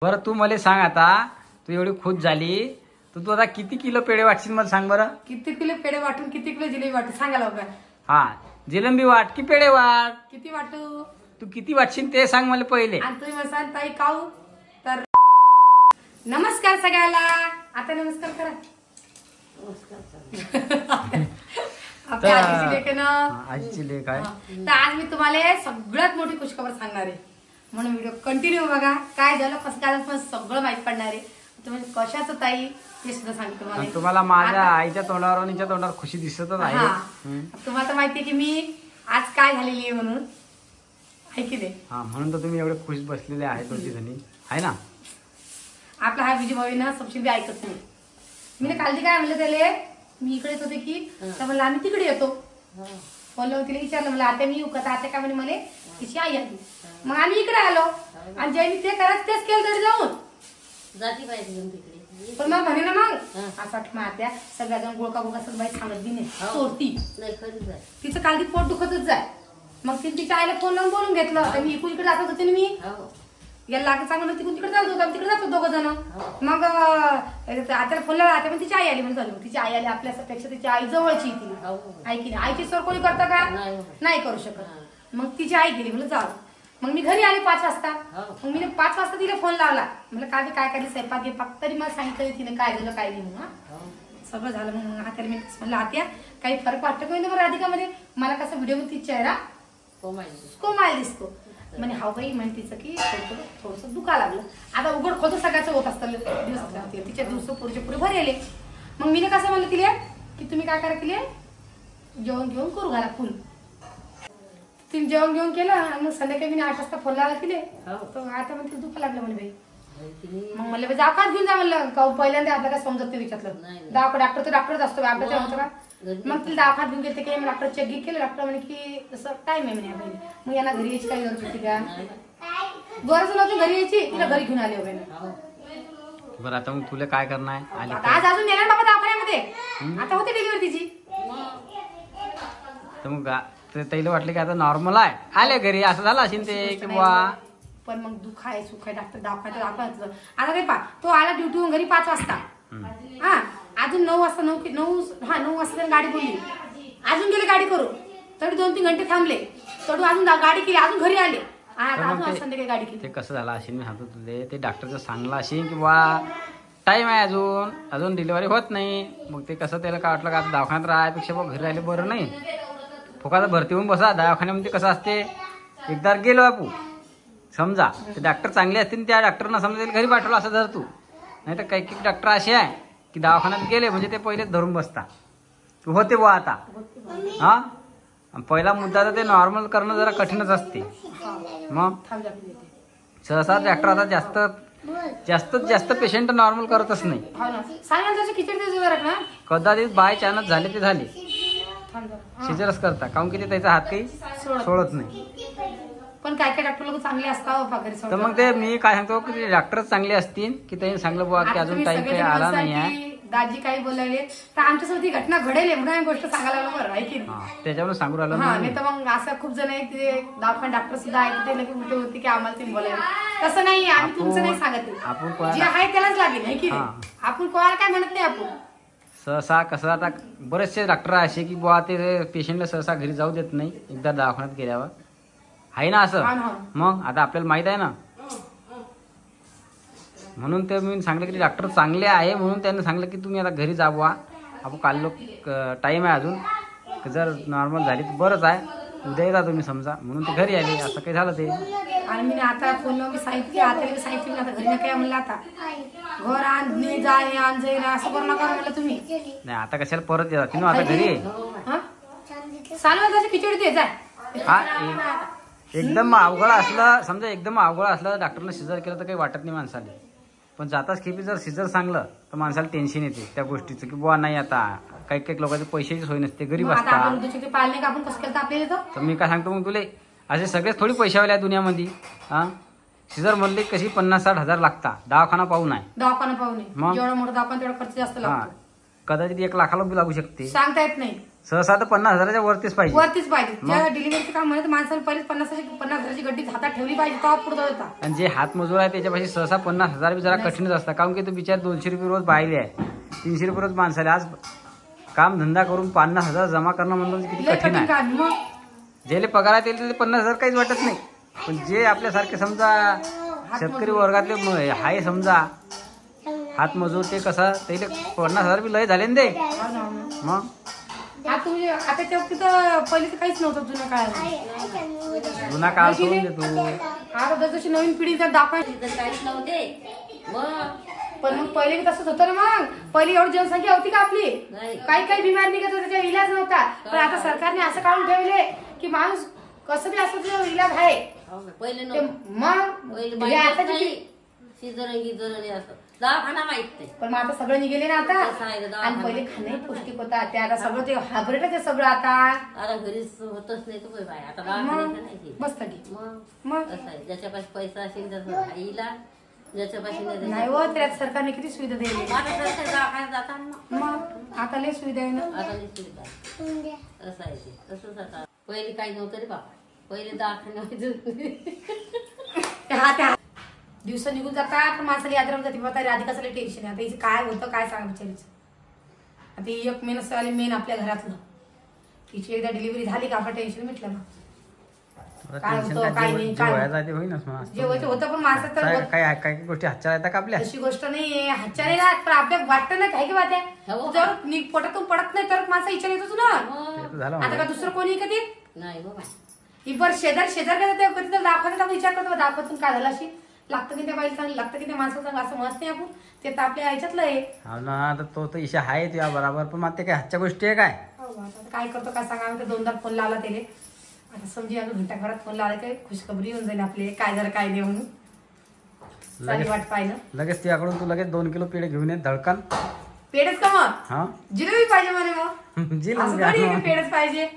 बरं तू मला सांग, आता तू एवढी खुश झाली तर तू आता किती किलो पेढे वाटशील मला सांग बरं. किती किलो पेढे वाटून किती किलो जिलेबी वाटू सांगा लवकर. हा, जिलेबी वाट की पेढे वाट, किती वाटू तू किती वाटशील ते सांग मला पहिले. आणि तुम्ही म्हणसाल ताई काऊ तर. नमस्कार सगळ्याला. आता नमस्कार करा. आपल्या आजीची लेक ना, आजीची लेक आहे. तर आज मी तुम्हाला सगळ्यात मोठी खुशखबर सांगणार आहे, म्हणून व्हिडिओ कंटिन्यू बघा. काय झालं कसं काय झालं सगळं माहित पडणार आहे. तुम्ही कशाचं ताई ते सुद्धा सांगते तुम्हाला. तुम्हाला माझ्या आईच्या तोंडावर आणि तिच्या तोंडावर खुशी दिसतच आहे. तुम्हाला तर माहितीये की मी आज काय झालेली आहे म्हणून, ऐकी दे. हा, म्हणून तर तुम्ही एवढे खुश बसलेले आहे दोघी जणी आहे ना. आपला हा विजय भाऊ ना सबसिडी बी ऐकत नाही. मी काल काय म्हणलं त्याला, मी इकडे येत होते की तर म्हणलं आम्ही तिकडे येतो. फोन लावून तिला विचारलं मला आता मी येऊ का, आता काय म्हणे मला तिची आई आली. मग आम्ही इकडे आलो आणि ज्यांनी ते करायचं तेच केलं तरी जाऊन जाती पाहिजे तिकडे. पण मग म्हणे ना मग असं वाटलं आत्या सगळ्याजण गोळका गोळका सगळं बाई सांगत बी नाही सोडती. तिचं काल ती पोट दुखतच जाय. मग तिच्या आईला फोन लावून बोलून घेतलं. तर मी इकडे जात होते ना, मी याला लागत चांगलं तिकडून तिकडे जात होतो, तिकडे जातो दोघं जण. मग आता फोन लावला, आता पण तिची आई आली म्हणून चालू. तिची आई आली आपल्यापेक्षा तिची आई जवळची ती ऐकी नाही. आईची सर कोणी करतं का, नाही करू शकत. मग तिची आई गेली म्हणून जाऊ. मग मी घरी आले 5 वाजता. मग मी 5 वाजता तिला फोन लावला, म्हणलं काय काढली स्वयंपाक घे पाक. तरी मला सांगितलं तिने काय झालं काय नाही म्हणून. सगळं झालं. मग आता मी म्हणलं आत्या काही फरक वाटतं का नाही राधिकामध्ये. मला कसं व्हिडिओ मध्ये चेहरा कोमाल दिसतो म्हणे. हा बाई म्हणे तिचं की थोडस दुखा लागलं. आता उघड खोद सगळ्याचं होत असतं दिवस, तिच्या दिवस पुढचे पुढे भरेले. मग मी कसं म्हणलं तिला की तुम्ही काय करा, तिला जेवण घेऊन करू घाला फुल. तिने जेवण घेऊन केलं आणि मग संध्याकाळी मी 8 वाजता फोन लावला तिले. तर आता म्हणते दुखा लागलं म्हणे बाई. मग म्हणलं दवाखान्यात घेऊन जा म्हणलं. का पहिल्यांदा आपल्याला काय समजत ते विचारलं. डॉक्टर तर डॉक्टरच असतो आपल्याला होतं का. मग तिला दवाखान्यात घेऊन गेले की डॉक्टर चेक केलं. डॉक्टर म्हणे की तसं टाइम आहे म्हणे. मग यांना घरी यायची काही गरज होती का, गरज नव्हती घरी यायची. तिला घरी घेऊन आले वगैरे. बरं आता मग तुला काय करणार आहे. आज अजून येणार बाबा दवाखान्यामध्ये. आता होती डिलिव्हरी तिची. तर मग त्याला वाटलं की आता नॉर्मल आहे, आले घरी असं झालं असेल ते किंवा. पण मग दुःख आहे सुख आहे डॉक्टर दवाखान्यात दाखवायचं. आता काही तो आला ड्युटीहून घरी 5 वाजता. हा, अजून 9 वाजता 9 वाजता गाडी बोलली. अजून गेले गाडी करू, तरी 2-3 घंटे थांबले. तरी अजून गाडी केली, अजून घरी आले. संध्याकाळी गाडी केली. ते कसं झालं असेल मी सांगतो तुले, ते डॉक्टरचं सांगलं असेल किंवा टाइम आहे अजून डिलिव्हरी होत नाही. मग ते कसं त्याला काय वाटलं का आता दवाखान्यात राहायपेक्षा मग घरी राहिले बरं नाही. फुकाचा भरती होऊन बसा. दवाखान्यामध्ये कसं असते, एकदा गेलो आपू समजा ते डॉक्टर चांगले असतील त्या डॉक्टरना समजा घरी पाठवलं असं धर तू. नाही तर काही डॉक्टर असे आहे की दवाखान्यात गेले म्हणजे ते पहिलेच धरून बसता तू होते बुवा आता. हा, पहिला मुद्दा तर ते नॉर्मल करणं जरा कठीणच असते. मग सहसा डॉक्टर आता जास्त पेशंट नॉर्मल करतच नाही. कदाचित बाय चान्स झाले ते झाले सिजरच करता, काऊन की ते त्याचा हात काही सोडत नाही. पण काय डॉक्टर लोक चांगले असतात. तर मग ते मी काय सांगतो की डॉक्टर चांगले असतील की त्यांनी सांगलं बुवा की अजून टाइम काही आला नाही आहे. दाजी काही बोलायले तर आमच्यासोबत ही घटना घडेल म्हणून गोष्ट सांगायला लागलो. बरं आहे की त्याच्यावर सांगू राहिलो. नाही तर मग असं खूप जण आहे ते दवाखान्यात डॉक्टर सुद्धा आहे ते लगेच उलटे होते की आम्हाला तुम्ही बोलायला. तसं नाही, आम्ही तुमचं नाही सांगत. आपण जे आहे त्यालाच लागेल आहे की आपण कोणाला काय म्हणत नाही. आपण सहसा कसं आता बरेचसे डॉक्टर असे की बुवा ते पेशंटला सहसा घरी जाऊ देत नाही एकदा दवाखान्यात गेल्यावर, आहे ना असं. मग आता आपल्याला माहित आहे ना, म्हणून ते मी सांगलं की डॉक्टर चांगले आहे म्हणून त्यांनी सांगलं की तुम्ही आता घरी जावा. आपण काल टाइम आहे अजून, जर नॉर्मल झाली तर बरंच आहे. उद्या येता तुम्ही समजा, म्हणून ते घरी आले. असं काही झालं ते. आणि मी आता फोन लावून सांगितले आता सांगितले आता घरी काय म्हणलं आता घर आणणे जाय आण जाईल असं करू नका म्हणलं तुम्ही. नाही आता कशाला परत येतात तुम्ही आता घरी. साल खिचडी दे जाय. हा, एकदम अवघड असलं समजा, एकदम अवघड असलं डॉक्टरनं सिजर केलं तर काही वाटत नाही माणसाला. पण जाताच खेपी जर सिजर सांगलं तर माणसाला टेन्शन येते त्या गोष्टीचं की बुवा नाही आता काही लोकांचे पैशाची सोय नसते, गरीब असतात. तर मी काय सांगतो मग तुले असे सगळेच थोडी पैशावाले आहे दुनियामध्ये. हा, सिजर म्हणले कशी 50-60 हजार लागतात. दवाखाना पाहून आहे. दवाखाना पाहून जेवढा मोठा दवाखाना तेवढा खर्च जास्त लागतो. कदाचित 1 लाखाला बी लागू शकते, सांगता येत नाही. सहसा तर 50,000च्या वरतीच पाहिजे. वरतीच पाहिजे. जेव्हा डिलिव्हरीचं काम म्हणत माणसाने पहिलेच 50,000ची गड्डी हातात ठेवली पाहिजे तेव्हा पुढे होता. आणि जे हातमजूर आहे त्याच्यापाशी सहसा 50,000 बी जरा कठीणच असतात. कारण की तो बिचार 200 रुपये रोज बाहिले आहे, 300 रुपये रोज माणसाला. आज काम धंदा करून 50,000 जमा करणं म्हणजे किती लय कठीण कठीण आहे. काम मग. ज्याला पगार आहे त्याला 50,000 काहीच वाटत नाही. पण जे आपल्यासारखे समजा शेतकरी वर्गातले हाय समजा हातमजूर, ते कसं त्याला 50,000 बी लय झाले ना ते. मग आता तेव्हा तिथं पहिले तर काहीच नव्हतं जुन्या काळात. जुना काळ सोडून देतो. आता जशी नवीन पिढी जर दाखवायची तिथं काहीच नव्हते. मग पण मग पहिले तसंच होतं ना. मग पहिले एवढी जनसंख्या होती का आपली? नाही. काही बिमार निघत होता त्याचा इलाज नव्हता. पण आता सरकारने असं काढून ठेवले की माणूस कसं बी असं तुझा इलाज आहे. हो का? पहिले ते नव्हतं. मग पहिले हे माहितच आताची नाही. शिजरण असं दवाखाना माहित नाही. पण मग आता सगळं निघेले ना आता. कसं आहे ग आणि पहिले खाणंही पौष्टिक होता. ते आता सगळं ते हायब्रिडच आहे सगळं आता. आता घरीच होतच नाही तो बाय. आता दवाखान्याचं नाही. मस्त की. मग कसं आहे, ज्याच्यापाशी पैसा असेल त्याचा आईला, ज्याच्यापाशी नाही नाही हो, त्यात सरकारने किती सुविधा दिली. आता सरकार दवाखान्यात जाताना मग आता लय सुविधा आहे ना. आता नाही सुविधा. असं आहे ते. तसंच आता पहिले काही नव्हतं रे बाबा. पहिले दवाखान्यात हा त्या दिवस निघून जातात पण माणसाला याद राहून जाते. बाबा राधिकाचं लय टेन्शन आहे. आता हिचं काय होतं काय सांगा बिचारीचं. आता ही एक मेन असं आले मेन आपल्या घरातलं. तिची एकदा डिलिव्हरी झाली का आपलं टेन्शन मिटलं ना. काय होतं काय नाही काय जे व्हायचं होतं. पण माणसात तर काय गोष्टी हातच्या येतात का आपल्या? अशी गोष्ट नाहीये. हातच्या नाही राहत पण आपल्या वाटतं ना काय की वाट्या जर पोटातून पडत नाही तर माणसा विचार येतोच ना. आता का दुसरं कोणी कधी नाही बाबा. ही बरं शेजार काय कधी तर दाखवतात आपण विचार करतो दाखवतून काय झालं अशी लागतं की त्या बाईला चांगलं लागतं की त्या माणसाला चांगलं असं म्हणत नाही आपण. ते तर आपल्या ह्याच्यातलं आहे. हो ना. आता तो तर इशा आहे तुझ्या बरोबर. पण मग ते काय हातच्या गोष्टी आहे काय? आता काय करतो काय सांगा. आम्ही तर 2दा फोन लावला त्याने. आता समजी आम्ही घंटाभरात फोन लावला काय खुशखबरी येऊन जाईल आपले काय झालं काय नाही म्हणून. चांगली वाट पाहिलं लगेच तुझ्याकडून तू लगेच 2 किलो पेढे घेऊन ये धडकन. पेढच का मग? हा जिलेबी पाहिजे म्हणे मग. जिलेबी असं थोडी आहे की पेढच पाहिजे.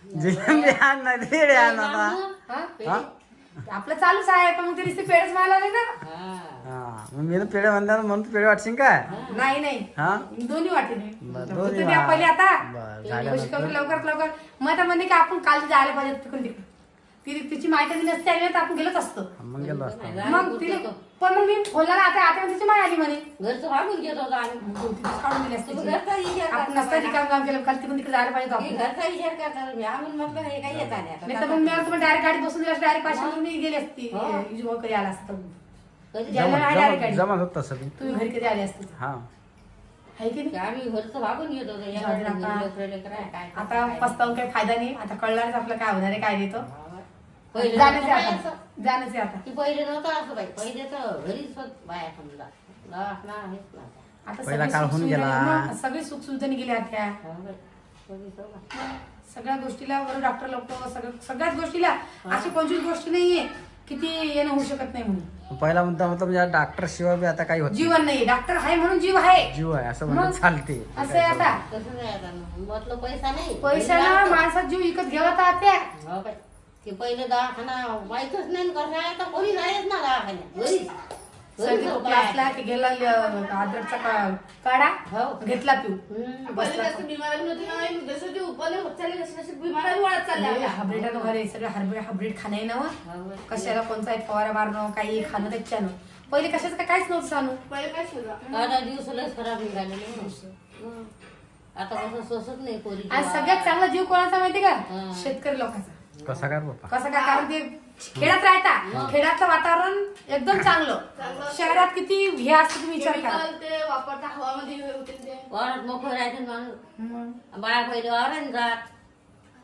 जिलेबी आण नाही पेढे आण आता. हा? आपलं चालूच आहे पण मग ते नुसते पेढच व्हायला लागले ना. हा मग मी पेढे म्हणणार म्हणून पेढे वाटशील काय? नाही हा दोन्ही वाटे दोन्ही द्या पहिले आता झालं खुशखबरी लवकरात लवकर. मग आता म्हणते की आपण काल जायला पाहिजे तिकडून तिकडे. तिची माहिती दिली नसते आली तर आपण गेलोच असतो. मग गेलो असतो. मग तिला पण मग मी बोलला आता आता तिची माय आली म्हणे घरचं वागून घेत होतो आम्ही. काढून दिली असते. घरचा विचार आपण नसता रिकाम काम केलं काल तिकडून तिकडे जायला पाहिजे मी आपण. घरचा विचार करता मी आम्ही म्हटलं हे काही येत नाही तर नाही. मग मी तुम्ही डायरेक्ट गाडी बसून दिला डायरेक्ट पाचशे मी गेली असती. कधी आला असतं ज्याला नाही डायरेक्ट गाडी जमा होत तसं. तुम्ही घरी कधी आले असते हा आहे की नाही. आम्ही घरचं वागून घेत होतो. आता पस्तावून काही फायदा नाही. आता कळणारच आपलं काय होणार आहे काय नाही. तो पहिले जाणंच आहे आता. जाणंच आहे आता. की पहिले नव्हतं असं बाई. पहिले तर घरीच बाया समजा दवाखाना आहेच ना. आता पहिला सगळी काळ होऊन सुखसुविधा गेला. मग सगळी सुखसुविधा गेल्या त्या सगळ्या गोष्टीला बरोबर डॉक्टर लोक सगळ्याच गोष्टीला अशी कोणतीच गोष्ट नाहीये किती येणं होऊ शकत नाही म्हणून. पहिला मुद्दा म्हणजे डॉक्टर शिवाय बी आता काही होत जीवन नाही. डॉक्टर आहे म्हणून जीव आहे. जीव आहे असं म्हणून चालते. असं आहे आता. तसं नाही आता. म्हटलं पैसा नाही. पैशाला माणसात जीव विकत घ्यावा तर आत्या. हो बाई. ते पहिले दवाखाना माहितच नाही कसं आहे. आता कोणी नाहीच ना दवाखान्यात. घरीच सर्दी खोकला असला की गेला अद्रकचा काढा घेतला पिऊ बसला. हायब्रिड वगैरे सगळं हायब्रिड खाणं आहे ना. कशाला कोणता फवारा मारणं काही खाणं त्याच्यानं. पहिले कशाचं काहीच नव्हतं सांगू. पहिले काहीच नव्हतं. आता दिवस लस खराब निघालेले. आता कसं सोसत नाही पोरी. आणि सगळ्यात चांगला जीव कोणाचा माहिती का? शेतकरी लोकांचा. कसा काय बाप्पा? कसं काय कारण ते खेड्यात राहता. खेड्यातलं वातावरण एकदम चांगलं. शहरात किती हे असतं तुम्ही विचार करा. ते वापरता हवामध्ये वावरात मोकळं राहायचं माणूस. बाया पहिले वावराने जात.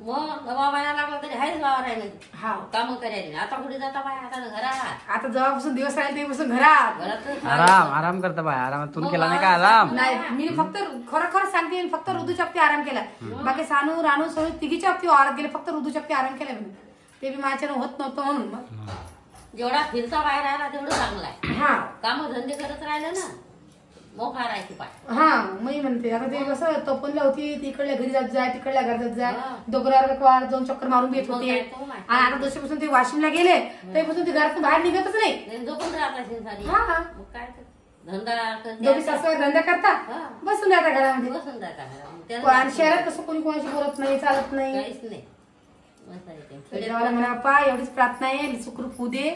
मग दवा बाया लागला तरी हायच वावरायला हा कामं करायला. आता कुठे जाता बाया? आता घरात. आता जेव्हापासून दिवस राहिले तेव्हापासून घरात घरातच आराम करता बाय. आरामात तू केला नाही का आराम? नाही. मी फक्त खरं सांगते फक्त ऋतूच्या बाबतीत आराम केला. बाकी सानू रानू सगळं तिघीच्या बाबतीत आराम गेले. फक्त ऋतूच्या बाबतीत आराम केला मी. ते बी माझ्यानं होत नव्हतं म्हणून. जेवढा फिरता बाहेर राहिला तेवढं चांगलं आहे. हा कामं धंदे करत राहिले ना मोठा राहायची पाय. हा मी म्हणते आता ते कसं तोपनला होती तिकडल्या घरी जात जाय तिकडल्या घरी जात जाय डोंगरावर जाऊन चक्कर मारून येत होते. आणि आता जसेपासून ते वाशिमला गेले तेव्हापासून ते घरातून बाहेर निघतच नाही. झोपून राहत असेल सारी. हा मग काय धंदा करते. दोघी सासू धंदा करता हा. बसून राहता घरामध्ये. बसून जाता घरामध्ये. त्याला आणि शहरात कसं कोणी कोणाशी बोलत नाही चालत नाही. काहीच नाही. बस आहे ते. देवाला म्हणा बाप्पा एवढीच प्रार्थना आहे सुखरूप होऊ दे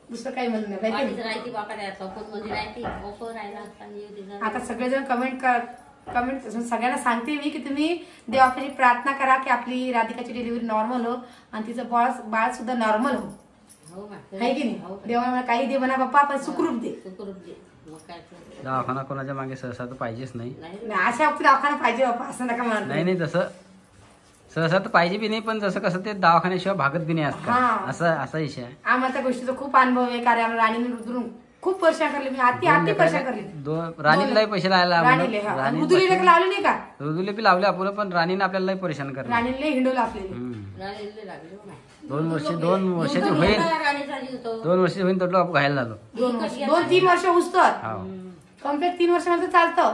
दुसरं काही म्हणून नाही माहिती पाठीच आहे? राहते बापा त्या सपोर्ट मध्ये राहते. ओपो राहिला असताना येऊ दे जरा. आता सगळेजण कमेंट सगळ्यांना सांगते मी की तुम्ही देवापाशी प्रार्थना करा की आपली राधिकाची डिलिव्हरी नॉर्मल हो आणि तिचं बाळ सुद्धा नॉर्मल हो. हो का? आहे की हो नाही का? देवाला म्हणा काही दे म्हणा बाप्पा पण सुखरूप दे. सुखरूप दे. मग काय तर. दवाखाना कोणाच्या मागे सहसा तर पाहिजेच नाही. नाही नाही, अशा बाबतीत दवाखाना पाहिजे बाप्पा असं नका नाही म्हणा. नाही तसं सहसा तर पाहिजे बी नाही पण जसं कसं ते दवाखान्याशिवाय भागत बी नाही हा. असतात असा विषय आहे. आम्हाला त्या गोष्टीचा खूप अनुभव आहे कारण आम्हाला राणीने रुद्रून खूप परेशान करले मी अति परेशान करले. राणीलाही पैसे लायला राणीले रुद्रीला लावले नाही का ऋतूला बी लावले आपण पण राणीने आपल्याला लई परेशान करले. राणीला हिंडवलं आपल्याला. राणीला लागले हो नाही. 2 वर्षाची होईल राणीचा जीव तो. 2 वर्षाची होईल तर आपण घायला झालो. 2-3 वर्ष उचतर हो. कम्प्लीट 3 वर्षानंतर चालतं.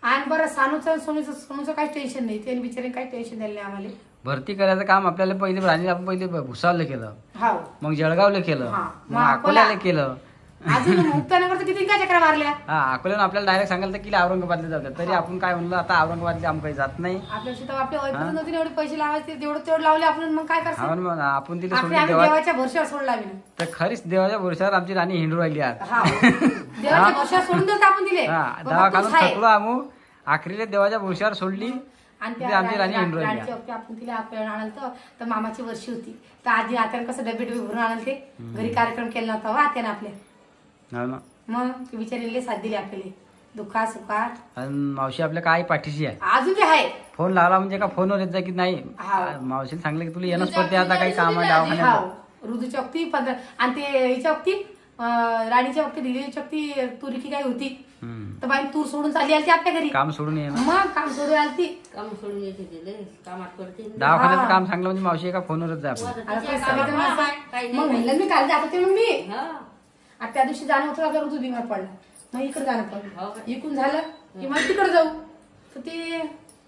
आणि बरं सोनूचं काही टेन्शन नाही त्याने बिचारे काही टेन्शन दिलं नाही आम्हाला. भरती करायचं काम आपल्याला पहिले राणीला आपण पहिले भुसावलं केलं हो मग जळगावला केलं हा. मग अकोल्याला केलं अजून मुक्तानगरचं किती काय चक्रा मारल्या हा अकोल्याला आपल्याला डायरेक्ट सांगायला तर की औरंगाबादला जातात तरी आपण काय म्हणलं आता औरंगाबादला आम्ही काही जात नाही. आपल्याशी तर आपल्या वैपरीत नव्हती एवढे पैसे लावायचे तेवढं लावले आपण मग काय करतो हा मग आपण तिला आपले सोडली आम्ही देवा देवाच्या भरशावर सोडला आम्ही. तर खरीच देवाच्या भरोशावर आमची राणी हिंडू राहिली आज. हा देवाच्या भरशावर सोडून दिलं आपण दिले हा दवाखान्यात थकलो आम्ही आखरीला देवाच्या भरोशावर सोडली आणि ती आमची राणी हिंडू राहिली. राणीच्या वक्ती आपण तिला आपल्याला आणलं तर मामाची वर्षी होती तर आजी आत्यानं कसं डबे भरून आणलं ते घरी कार्यक्रम केला नव्हता हो आत्यानं आपल्या. हो ना मग बिचारीले साथ दिली आपल्याला दुःखात सुखात. आणि मावशी आपल्या काय पाठीशी आहे. अजून ते आहे फोन लावला म्हणजे का फोनवर येत जा की नाही हा. मावशीने सांगलं की तुला येणंच पडते आता काही काम आहे दवाखान्यात. हा ऋतूच्या वक्ती 15 आणि ते हिच्या वक्ती राणीच्या वक्ती डिलिव्हरीच्या वक्ती तुरीकी काही होती तर बाई तूर सोडून चालली आली आपल्या घरी. काम सोडून ये ना मग काम सोडून आली काम सोडून येते तिले कामात पडते. दवाखान्याचं काम सांगलं म्हणजे मावशी एका फोनवरच जाय आपण. आता आता तिच्या ते सगळेजण कामात असं- काही मग नाही. म्हणलं मी काल जात होते म्हणून मी हा. आता त्या दिवशी जाणं होतं आपल्या ऋतू बिमार पडला मग इकडे जाणं हो पडलं का? इकडून झालं की मग तिकडे जाऊ तर ते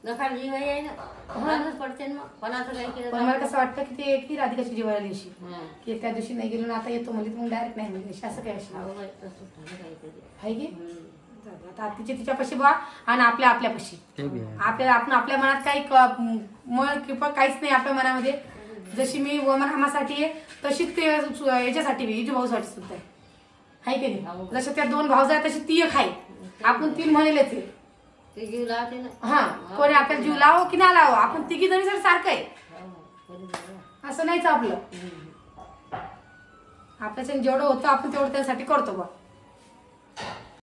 नखार जीव आहे ना जाणंच पडते ना मग कोणाचं काही केलं पण मला कसं वाटतं की ते की राधिकाची जेवायला दिवशी हा. की त्या दिवशी नाही गेलो ना आता येतो म्हणजे मग डायरेक्ट नाही म्हणजे असं काय असेल हो बाई, तसंच झालं काहीतरी. आहे की जाऊ दे. आता तिच्यापाशी बा आणि आपल्यापाशी ते बी आहे. आपण आपल्या मनात काही मळ किंवा काहीच नाही आपल्या मनामध्ये. जशी मी वमन हामासाठी आहे तशीच ते याच्यासाठी बी इजू भाऊसाठी सुद्धा आहे की नाही. जसं त्या 2 भाऊ आहेत तशी ती एक आहे आपण 3 म्हणलेच आहे. ते जीव लावते ना. हा कोणी आपल्याला जीव लावो की ना लावो आपण तिघी जणी जर सारखं आहे हो, कधी झालं? असं नाहीच आपलं. आपल्याच्या जेवढं होतं आपण तेवढं त्यासाठी करतो बा.